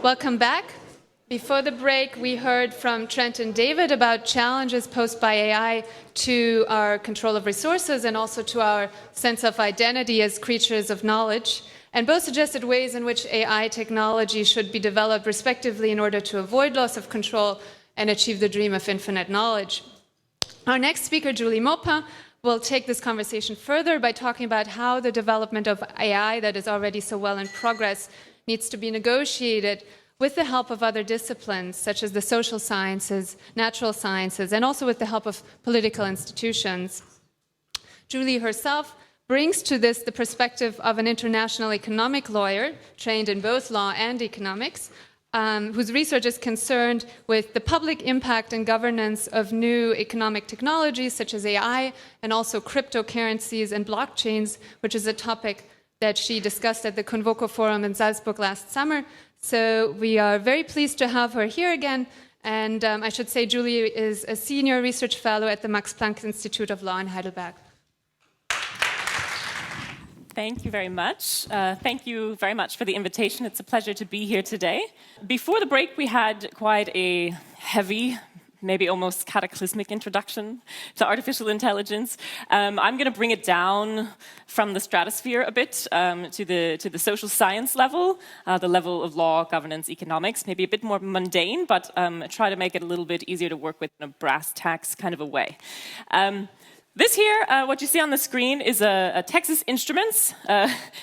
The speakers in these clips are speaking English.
Welcome back. Before the break, we heard from Trent and David about challenges posed by AI to our control of resources and also to our sense of identity as creatures of knowledge. And both suggested ways in which AI technology should be developed respectively in order to avoid loss of control and achieve the dream of infinite knowledge. Our next speaker, Julie Maupin, will take this conversation further by talking about how the development of AI that is already so well in progress needs to be negotiated with the help of other disciplines, such as the social sciences, natural sciences, and also with the help of political institutions. Julie herself brings to this the perspective of an international economic lawyer, trained in both law and economics, whose research is concerned with the public impact and governance of new economic technologies, such as AI, and also cryptocurrencies and blockchains, which is a topic that she discussed at the CONVOCO Forum in Salzburg last summer. So we are very pleased to have her here again. And I should say Julie is a senior research fellow at the Max Planck Institute of Law in Heidelberg. Thank you very much. Thank you very much for the invitation. It's a pleasure to be here today. Before the break, we had quite a heavy, maybe almost cataclysmic introduction to artificial intelligence. I'm going to bring it down from the stratosphere a bit to the social science level, the level of law, governance, economics, maybe a bit more mundane, but try to make it a little bit easier to work with in a brass tacks kind of a way. This here, what you see on the screen, is a Texas Instruments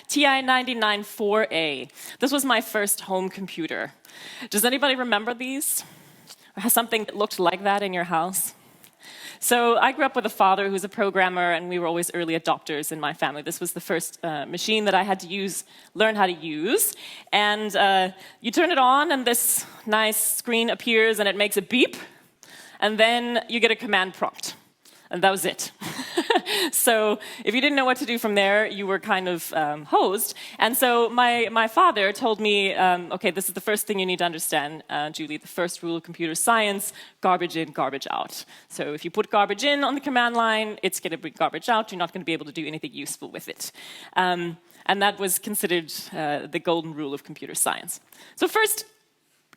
TI-994A. This was my first home computer. Does anybody remember these? Or has something that looked like that in your house? So I grew up with a father who's a programmer, and we were always early adopters in my family. This was the first machine that I had to learn how to use. And you turn it on, and this nice screen appears, and it makes a beep. And then you get a command prompt. And that was it. So if you didn't know what to do from there, you were kind of hosed. And so my father told me, okay, this is the first thing you need to understand, Julie, the first rule of computer science, garbage in, garbage out. So if you put garbage in on the command line, it's going to bring garbage out. You're not going to be able to do anything useful with it. And that was considered the golden rule of computer science. So first,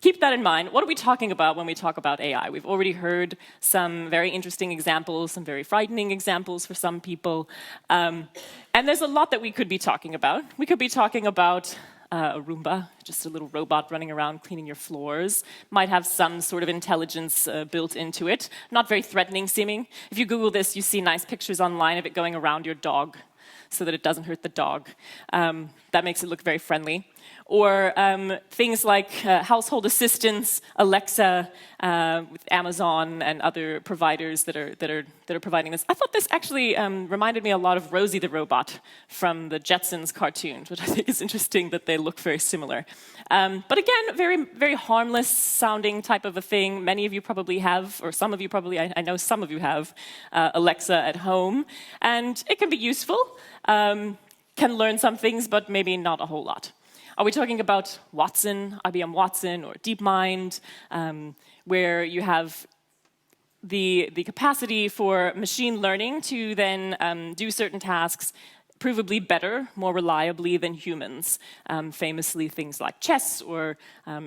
keep that in mind. What are we talking about when we talk about AI? We've already heard some very interesting examples, some very frightening examples for some people. And there's a lot that we could be talking about. We could be talking about a Roomba, just a little robot running around cleaning your floors. Might have some sort of intelligence built into it. Not very threatening seeming. If you Google this, you see nice pictures online of it going around your dog so that it doesn't hurt the dog. That makes it look very friendly. Or things like household assistants, Alexa, with Amazon and other providers that are providing this. I thought this actually reminded me a lot of Rosie the Robot from the Jetsons cartoons, which I think is interesting that they look very similar. But again, very, very harmless sounding type of a thing. Many of you probably have, or some of you probably, I know some of you have, Alexa at home. And it can be useful, can learn some things, but maybe not a whole lot. Are we talking about Watson, IBM Watson, or DeepMind, where you have the capacity for machine learning to then do certain tasks provably better, more reliably than humans? Famously, things like chess or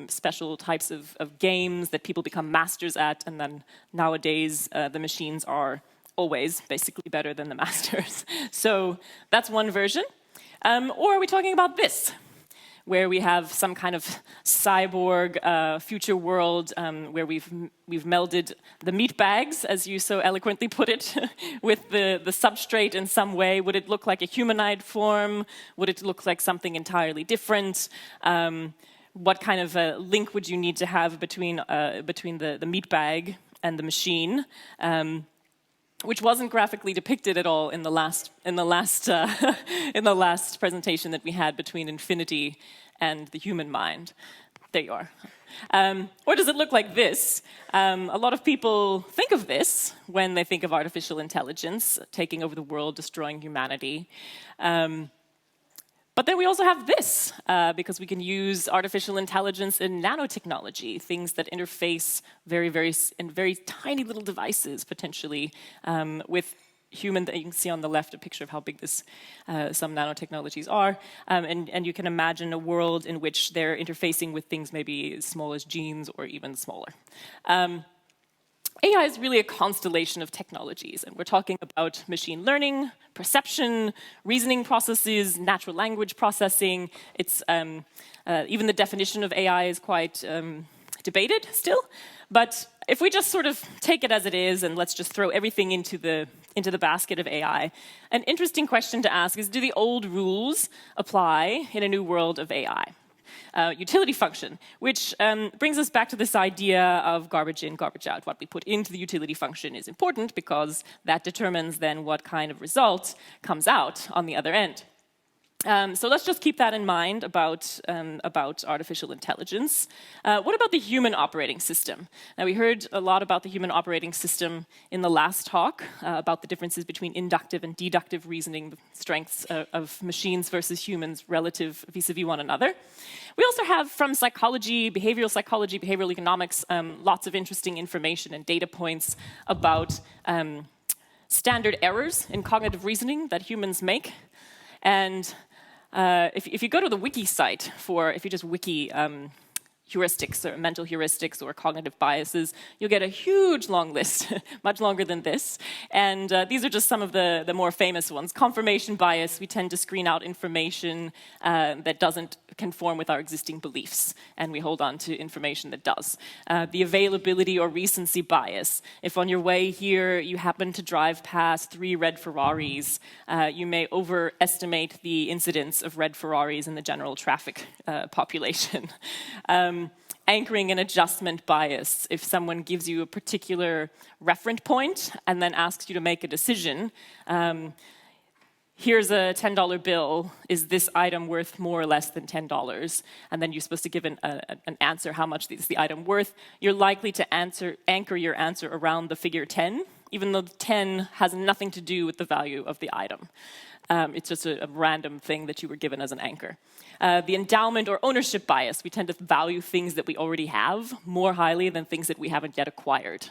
special types of games that people become masters at, and then nowadays the machines are always basically better than the masters. So that's one version. Or are we talking about this, where we have some kind of cyborg future world where we've melded the meat bags, as you so eloquently put it, with the substrate in some way? Would it look like a humanoid form? Would it look like something entirely different? What kind of a link would you need to have between the meat bag and the machine? Which wasn't graphically depicted at all in the last presentation that we had between infinity and the human mind. There you are. Or does it look like this? A lot of people think of this when they think of artificial intelligence taking over the world, destroying humanity. But then we also have this, because we can use artificial intelligence in nanotechnology, things that interface in very tiny little devices, potentially, with human, that you can see on the left a picture of how big this some nanotechnologies are, and you can imagine a world in which they're interfacing with things maybe as small as genes or even smaller. AI is really a constellation of technologies, and we're talking about machine learning, perception, reasoning processes, natural language processing. It's even the definition of AI is quite debated still, but if we just sort of take it as it is and let's just throw everything into the basket of AI, an interesting question to ask is, do the old rules apply in a new world of AI? Utility function, which brings us back to this idea of garbage in, garbage out. What we put into the utility function is important because that determines then what kind of result comes out on the other end. So let's just keep that in mind about artificial intelligence. What about the human operating system? Now, we heard a lot about the human operating system in the last talk, about the differences between inductive and deductive reasoning strengths of machines versus humans relative vis-a-vis one another. We also have, from psychology, behavioral economics, lots of interesting information and data points about standard errors in cognitive reasoning that humans make. And if you go to the wiki site if you just wiki heuristics or mental heuristics or cognitive biases, you'll get a huge long list, much longer than this. And these are just some of the more famous ones. Confirmation bias, we tend to screen out information that doesn't conform with our existing beliefs, and we hold on to information that does. The availability or recency bias. If on your way here you happen to drive past 3 red Ferraris, you may overestimate the incidence of red Ferraris in the general traffic population. Anchoring and adjustment bias. If someone gives you a particular reference point and then asks you to make a decision, here's a $10 bill, is this item worth more or less than $10? And then you're supposed to give an answer, how much is the item worth. You're likely to anchor your answer around the figure 10, even though the 10 has nothing to do with the value of the item. It's just a random thing that you were given as an anchor. The endowment or ownership bias. We tend to value things that we already have more highly than things that we haven't yet acquired.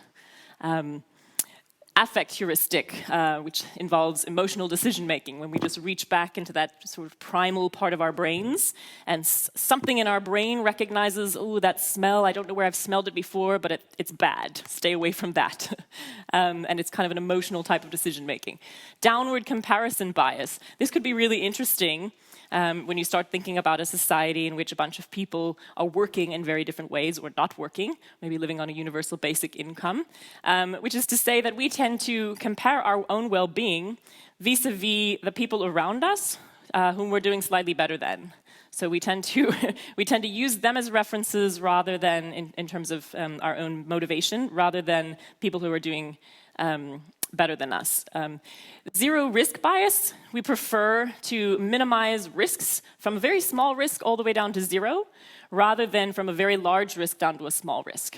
Affect heuristic, which involves emotional decision-making, when we just reach back into that sort of primal part of our brains, and something in our brain recognizes, oh, that smell, I don't know where I've smelled it before, but it's bad. Stay away from that. And it's kind of an emotional type of decision-making. Downward comparison bias. This could be really interesting when you start thinking about a society in which a bunch of people are working in very different ways or not working, maybe living on a universal basic income, which is to say that we tend to compare our own well-being vis-a-vis the people around us whom we're doing slightly better than. So we tend to use them as references rather than in terms of our own motivation, rather than people who are doing better than us. Zero risk bias. We prefer to minimize risks from a very small risk all the way down to zero, rather than from a very large risk down to a small risk.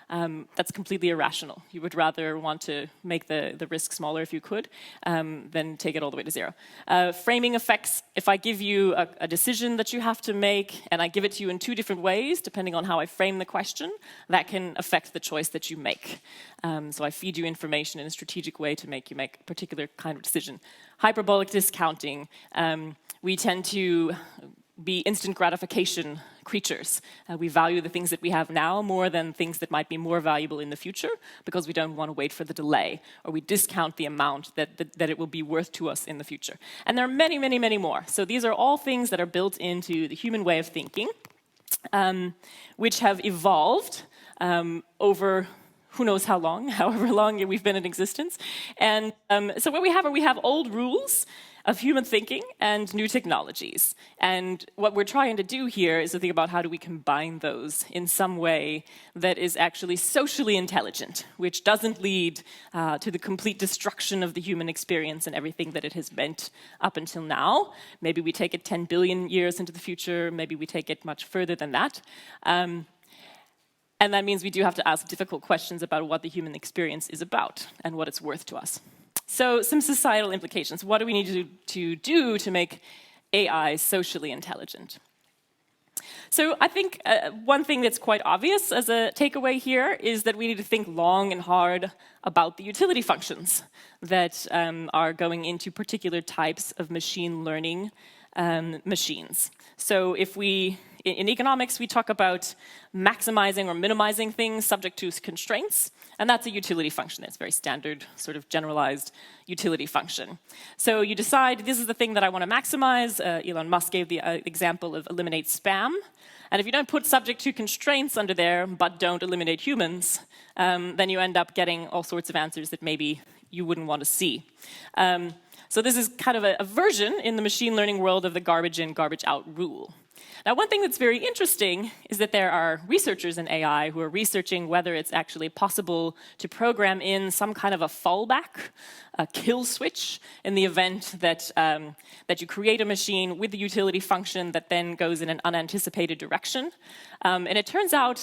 That's completely irrational. You would rather want to make the risk smaller if you could, than take it all the way to zero. Framing effects. If I give you a decision that you have to make, and I give it to you in 2 different ways, depending on how I frame the question, that can affect the choice that you make. So I feed you information in a strategic way to make you make a particular kind of decision. Hyperbolic discounting. We tend to be instant gratification creatures. We value the things that we have now more than things that might be more valuable in the future, because we don't want to wait for the delay, or we discount the amount that it will be worth to us in the future. And there are many, many, many more. So these are all things that are built into the human way of thinking, which have evolved over who knows how long, however long we've been in existence. And so what we have old rules of human thinking and new technologies. And what we're trying to do here is to think about how do we combine those in some way that is actually socially intelligent, which doesn't lead to the complete destruction of the human experience and everything that it has meant up until now. Maybe we take it 10 billion years into the future, maybe we take it much further than that. And that means we do have to ask difficult questions about what the human experience is about and what it's worth to us. So some societal implications. What do we need to do to make AI socially intelligent? So I think one thing that's quite obvious as a takeaway here is that we need to think long and hard about the utility functions that are going into particular types of machine learning machines. So if in economics, we talk about maximizing or minimizing things subject to constraints, and that's a utility function. It's a very standard, sort of generalized utility function. So you decide, this is the thing that I want to maximize. Elon Musk gave the example of eliminate spam. And if you don't put subject to constraints under there, but don't eliminate humans, then you end up getting all sorts of answers that maybe you wouldn't want to see. So this is kind of a version in the machine learning world of the garbage in, garbage out rule. Now, one thing that's very interesting is that there are researchers in AI who are researching whether it's actually possible to program in some kind of a fallback, a kill switch, in the event that, that you create a machine with the utility function that then goes in an unanticipated direction. And it turns out,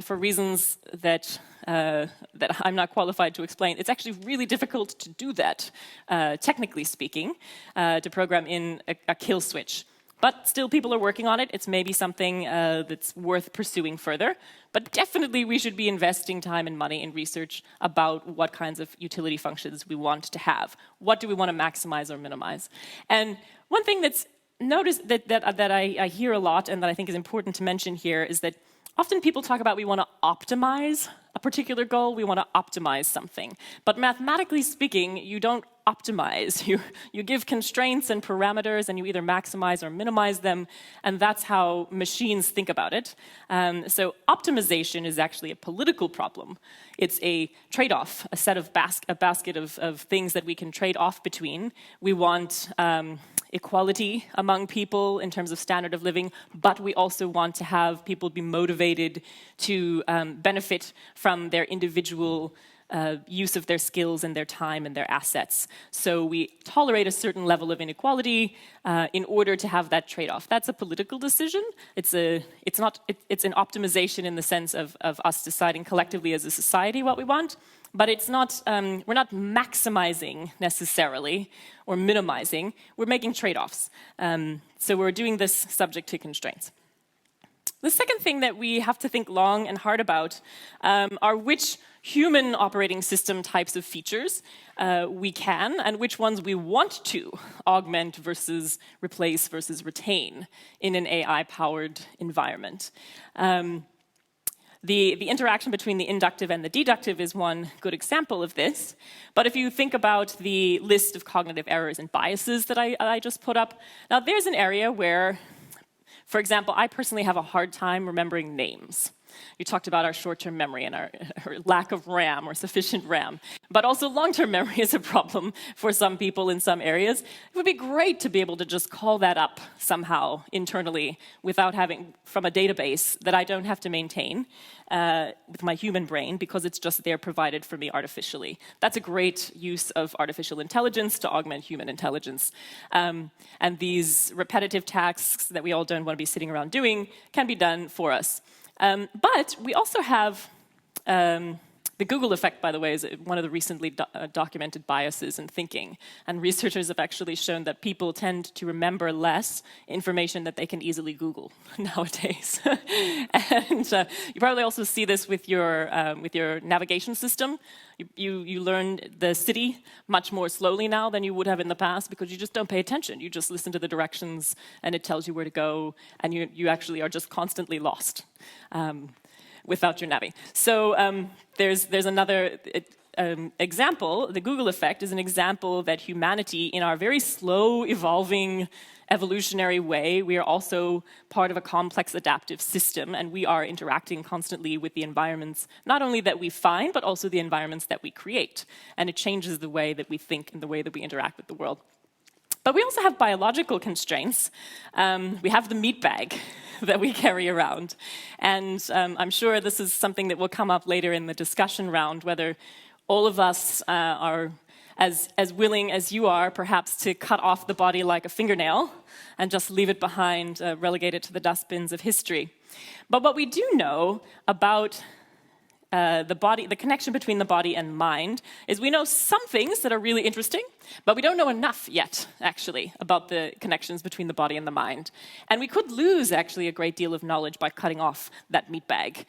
for reasons that I'm not qualified to explain, it's actually really difficult to do that, technically speaking, to program in a kill switch. But still, people are working on it. It's maybe something that's worth pursuing further. But definitely, we should be investing time and money in research about what kinds of utility functions we want to have. What do we want to maximize or minimize? And one thing that's noticed that I hear a lot and that I think is important to mention here is that often people talk about we want to optimize a particular goal, we want to optimize something. But mathematically speaking, you don't optimize. You give constraints and parameters and you either maximize or minimize them, and that's how machines think about it. So optimization is actually a political problem. It's a trade-off, a set of a basket of things that we can trade off between. We want equality among people in terms of standard of living, but we also want to have people be motivated to benefit from their individual use of their skills and their time and their assets. So we tolerate a certain level of inequality in order to have that trade-off. That's a political decision. It's an optimization in the sense of us deciding collectively as a society what we want. But it's not, we're not maximizing necessarily or minimizing, we're making trade-offs. So we're doing this subject to constraints. The second thing that we have to think long and hard about are which human operating system types of features we can and which ones we want to augment versus replace versus retain in an AI-powered environment. The interaction between the inductive and the deductive is one good example of this. But if you think about the list of cognitive errors and biases that I just put up, now there's an area where, for example, I personally have a hard time remembering names. You talked about our short-term memory and our lack of RAM or sufficient RAM. But also long-term memory is a problem for some people in some areas. It would be great to be able to just call that up somehow internally without having, from a database that I don't have to maintain with my human brain because it's just there provided for me artificially. That's a great use of artificial intelligence to augment human intelligence. And these repetitive tasks that we all don't want to be sitting around doing can be done for us. But we also have the Google effect, by the way, is one of the recently documented biases in thinking. And researchers have actually shown that people tend to remember less information that they can easily Google nowadays. And you probably also see this with your navigation system. You learn the city much more slowly now than you would have in the past because you just don't pay attention. You just listen to the directions and it tells you where to go, and you actually are just constantly lost without your navi. So there's another example. The Google effect is an example that humanity, in our very slow evolving evolutionary way, we are also part of a complex adaptive system, and we are interacting constantly with the environments, not only that we find, but also the environments that we create. And it changes the way that we think and the way that we interact with the world. But we also have biological constraints. We have the meat bag that we carry around. And I'm sure this is something that will come up later in the discussion round, whether all of us are as willing as you are, perhaps, to cut off the body like a fingernail and just leave it behind, relegate it to the dustbins of history. But what we do know about the connection between the body and mind is we know some things that are really interesting, but we don't know enough yet, actually, about the connections between the body and the mind. And we could lose, actually, a great deal of knowledge by cutting off that meat bag,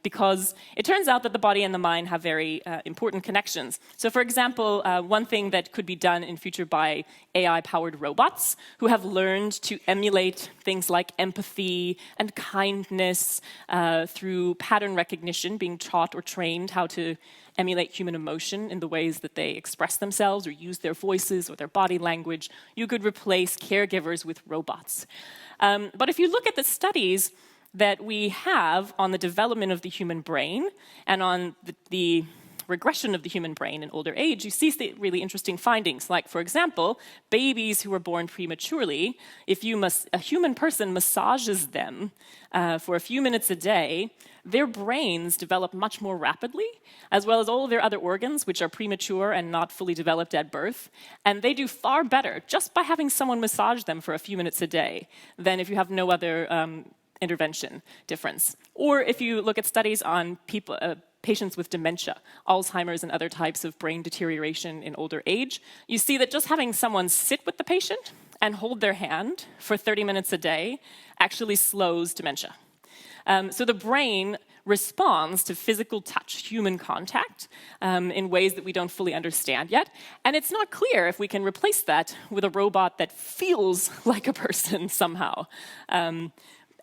because it turns out that the body and the mind have very important connections. So, for example, one thing that could be done in future by AI-powered robots who have learned to emulate things like empathy and kindness through pattern recognition, being taught or trained how to emulate human emotion in the ways that they express themselves or use their voices or their body language. You could replace caregivers with robots. But if you look at the studies that we have on the development of the human brain and on the regression of the human brain in older age, you see really interesting findings. Like, for example, babies who were born prematurely, if a human person massages them for a few minutes a day, their brains develop much more rapidly, as well as all of their other organs, which are premature and not fully developed at birth. And they do far better just by having someone massage them for a few minutes a day than if you have no other intervention difference. Or if you look at studies on patients with dementia, Alzheimer's and other types of brain deterioration in older age, you see that just having someone sit with the patient and hold their hand for 30 minutes a day actually slows dementia. So the brain responds to physical touch, human contact, in ways that we don't fully understand yet. And it's not clear if we can replace that with a robot that feels like a person somehow, and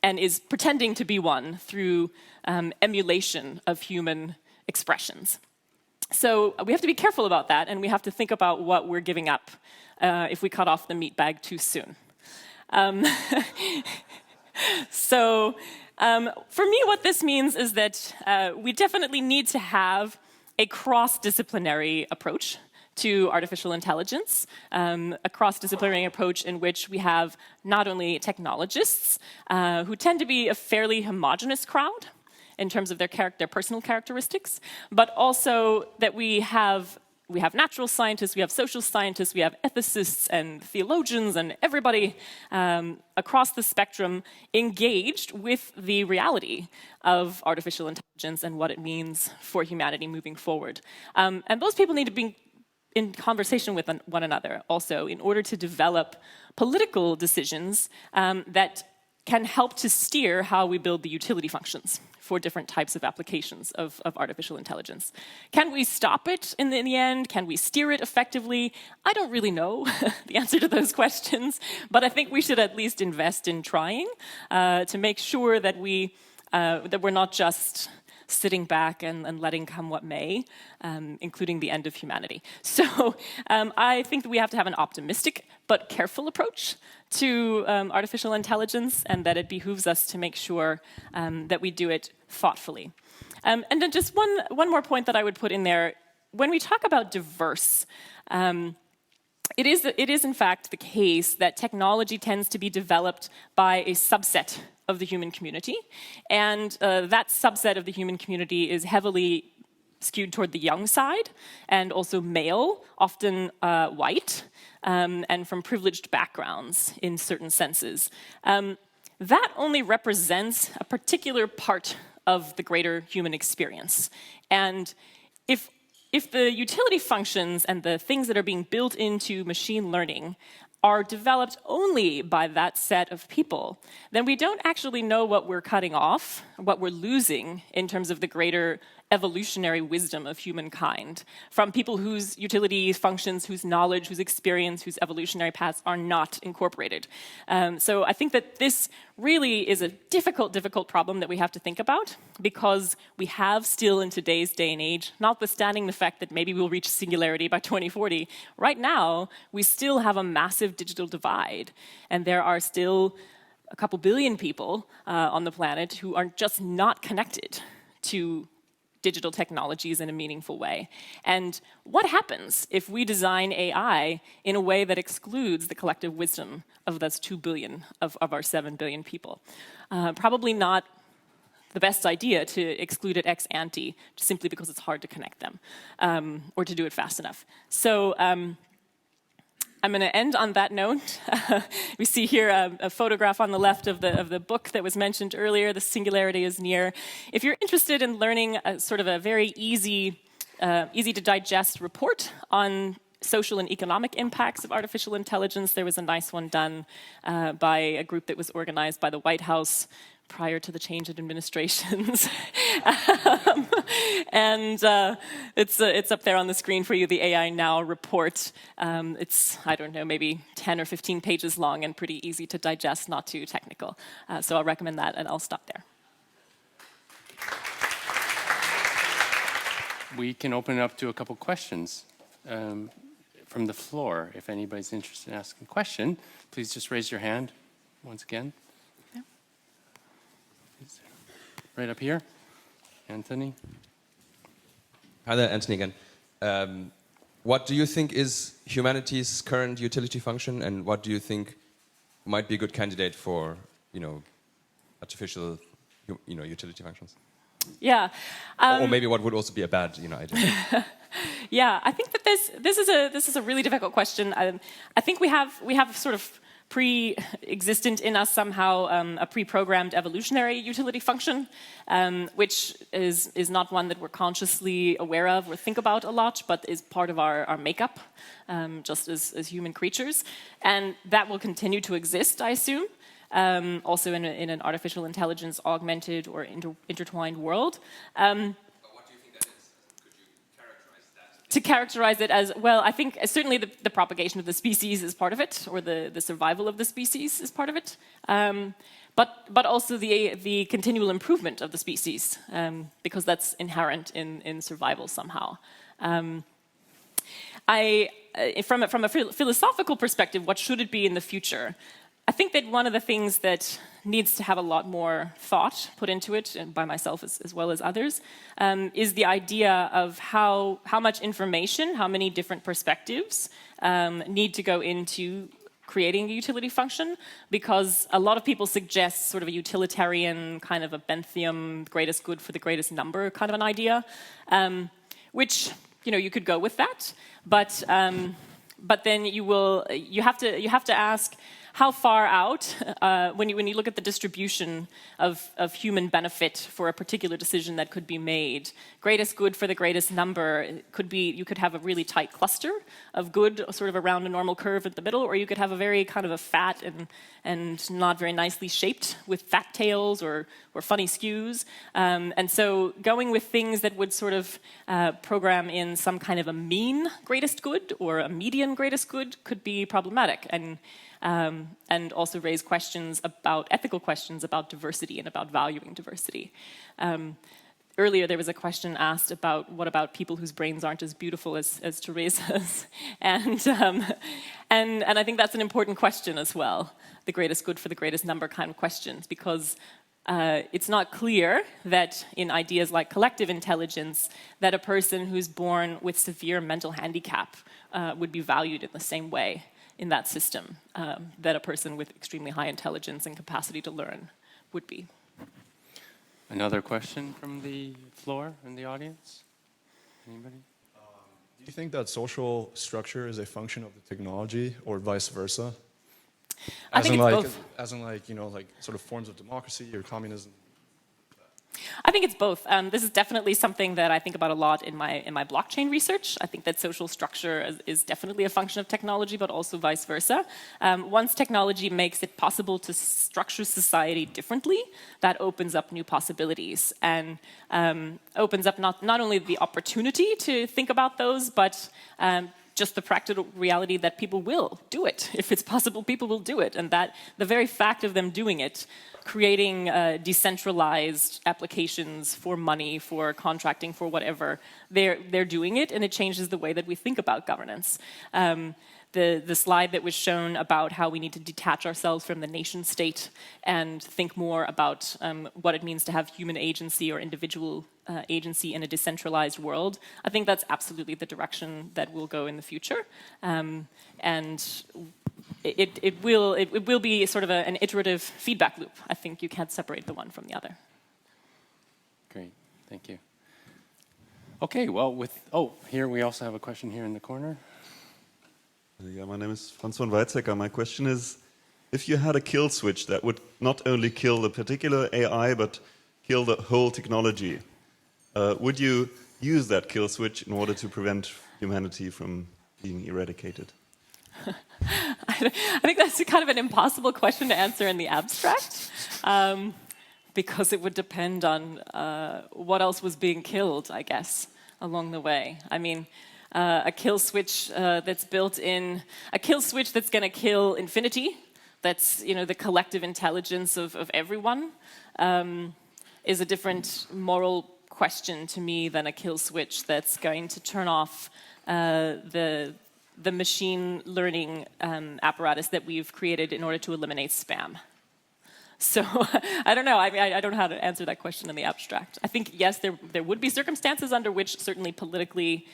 is pretending to be one through emulation of human expressions. So we have to be careful about that, and we have to think about what we're giving up if we cut off the meat bag too soon. For me, what this means is that we definitely need to have a cross-disciplinary approach to artificial intelligence, a cross-disciplinary approach in which we have not only technologists, who tend to be a fairly homogeneous crowd in terms of their personal characteristics, but also that we have natural scientists, we have social scientists, we have ethicists and theologians and everybody across the spectrum engaged with the reality of artificial intelligence and what it means for humanity moving forward. And those people need to be in conversation with one another also in order to develop political decisions that can help to steer how we build the utility functions for different types of applications of artificial intelligence. Can we stop it in the end? Can we steer it effectively? I don't really know the answer to those questions, but I think we should at least invest in trying to make sure that we're not just sitting back and letting come what may, including the end of humanity. So I think that we have to have an optimistic but careful approach to artificial intelligence, and that it behooves us to make sure that we do it thoughtfully. And then just one more point that I would put in there. When we talk about diverse, it is in fact the case that technology tends to be developed by a subset of the human community, and that subset of the human community is heavily skewed toward the young side, and also male, often white, and from privileged backgrounds in certain senses. That only represents a particular part of the greater human experience. And if the utility functions and the things that are being built into machine learning are developed only by that set of people, then we don't actually know what we're cutting off, what we're losing in terms of the greater evolutionary wisdom of humankind from people whose utility functions, whose knowledge, whose experience, whose evolutionary paths are not incorporated. So I think that this really is a difficult problem that we have to think about, because we have still in today's day and age, notwithstanding the fact that maybe we'll reach singularity by 2040, right now we still have a massive digital divide, and there are still a couple billion people on the planet who are just not connected to digital technologies in a meaningful way. And what happens if we design AI in a way that excludes the collective wisdom of those 2 billion of our 7 billion people? Probably not the best idea to exclude it ex ante, simply because it's hard to connect them or to do it fast enough. So I'm going to end on that note. We see here a photograph on the left of the book that was mentioned earlier, The Singularity is Near. If you're interested in learning sort of a very easy to digest report on social and economic impacts of artificial intelligence, there was a nice one done by a group that was organized by the White House prior to the change in administrations. It's up there on the screen for you, the AI Now report. It's, I don't know, maybe 10 or 15 pages long and pretty easy to digest, not too technical. So I'll recommend that, and I'll stop there. We can open it up to a couple questions from the floor. If anybody's interested in asking a question, please just raise your hand once again. Yeah. Right up here, Anthony. Hi there, Anthony again. What do you think is humanity's current utility function, and what do you think might be a good candidate for, artificial, utility functions? Yeah. Or maybe what would also be a bad, idea? Yeah, I think that this is a really difficult question. I think we have sort of pre-existent in us somehow a pre-programmed evolutionary utility function, which is not one that we're consciously aware of or think about a lot, but is part of our makeup, just as human creatures. And that will continue to exist, I assume, also in an artificial intelligence augmented or intertwined world. To characterize it as, well, I think certainly the propagation of the species is part of it, or the survival of the species is part of it, but also the continual improvement of the species, because that's inherent in survival somehow. From a philosophical perspective, what should it be in the future? I think that one of the things that needs to have a lot more thought put into it, and by myself as well as others, is the idea of how much information, how many different perspectives need to go into creating a utility function, because a lot of people suggest sort of a utilitarian kind of a Benthium, greatest good for the greatest number kind of an idea, which, you could go with that, but then you have to ask, how far out, when you look at the distribution of human benefit for a particular decision that could be made, greatest good for the greatest number could be, you could have a really tight cluster of good sort of around a normal curve at the middle, or you could have a very kind of a fat and not very nicely shaped with fat tails or funny skews. And so going with things that would sort of program in some kind of a mean greatest good or a median greatest good could be problematic. And also raise ethical questions about diversity and about valuing diversity. Earlier there was a question asked about what about people whose brains aren't as beautiful as Teresa's, and I think that's an important question as well, the greatest good for the greatest number kind of questions, because it's not clear that in ideas like collective intelligence that a person who's born with severe mental handicap would be valued in the same way in that system that a person with extremely high intelligence and capacity to learn would be. Another question from the floor in the audience? Anybody? Do you think that social structure is a function of the technology or vice versa? I think it's both. As in like sort of forms of democracy or communism? I think it's both. This is definitely something that I think about a lot in my blockchain research. I think that social structure is definitely a function of technology, but also vice versa. Once technology makes it possible to structure society differently, that opens up new possibilities and opens up not only the opportunity to think about those, but just the practical reality that people will do it. If it's possible, people will do it. And that the very fact of them doing it, creating decentralized applications for money, for contracting, for whatever, they're doing it, and it changes the way that we think about governance. The slide that was shown about how we need to detach ourselves from the nation state and think more about what it means to have human agency or individual agency in a decentralized world, I think that's absolutely the direction that will go in the future. And it will be sort of an iterative feedback loop. I think you can't separate the one from the other. Great, thank you. Okay, well, here we also have a question here in the corner. Yeah, my name is Franz von Weizsäcker. My question is, if you had a kill switch that would not only kill the particular AI, but kill the whole technology, would you use that kill switch in order to prevent humanity from being eradicated? I think that's kind of an impossible question to answer in the abstract, because it would depend on what else was being killed, I guess, along the way. I mean, a kill switch that's built in, a kill switch that's going to kill infinity, that's, you know, the collective intelligence of everyone, is a different moral question to me than a kill switch that's going to turn off the machine learning apparatus that we've created in order to eliminate spam. So I don't know. I mean, I don't know how to answer that question in the abstract. I think, yes, there would be circumstances under which certainly politically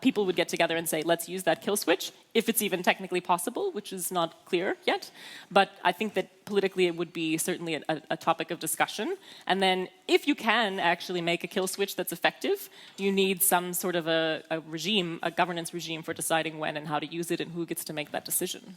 people would get together and say, let's use that kill switch, if it's even technically possible, which is not clear yet. But I think that politically it would be certainly a topic of discussion. And then if you can actually make a kill switch that's effective, you need some sort of a regime, a governance regime for deciding when and how to use it and who gets to make that decision.